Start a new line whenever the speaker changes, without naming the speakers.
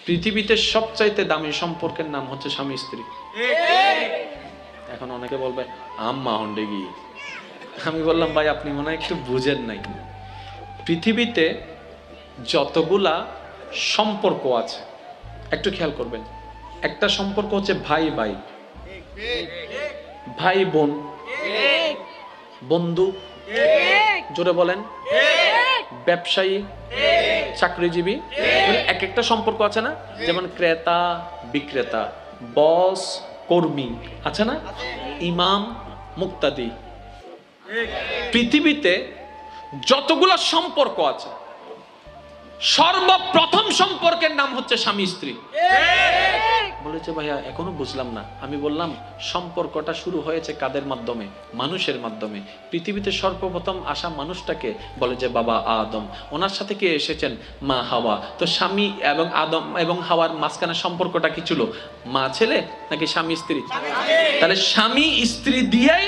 পৃথিবীতে সবচাইতে দামি সম্পর্কের নাম হচ্ছে স্বামী স্ত্রী। এখন অনেকে বলবে আম্মা হন্ডে গিয়ে, আমি বললাম ভাই আপনি মনে হয় একটু বুঝেন নাই। পৃথিবীতে যতগুলা সম্পর্ক আছে একটু খেয়াল করবেন, একটা সম্পর্ক হচ্ছে ভাই ভাই, ভাই বোন, বন্ধু, জোরে বলেন, ব্যবসায়ী, চাকরিজীবী, এক একটা সম্পর্ক আছে না? যেমন ক্রেতা বিক্রেতা, বস কর্মী, আছে না? ইমাম মুক্তাদি। পৃথিবীতে যতগুলো সম্পর্ক আছে সর্বপ্রথম সম্পর্কের নাম হচ্ছে স্বামী স্ত্রী। বলেছে ভাইয়া এখনো বুঝলাম না। আমি বললাম সম্পর্কটা শুরু হয়েছে কাদের মাধ্যমে? মানুষের মাধ্যমে। পৃথিবীতে সর্বপ্রথম আসা মানুষটাকে বলে যে বাবা আদম, ওনার সাথে কে এসেছেন? মা হাওয়া। তো স্বামী এবং আদম এবং হাওয়ার মাঝখানে সম্পর্কটা কি ছিল? মা ছেলে নাকি স্বামী স্ত্রী? তাহলে স্বামী স্ত্রী দিয়েই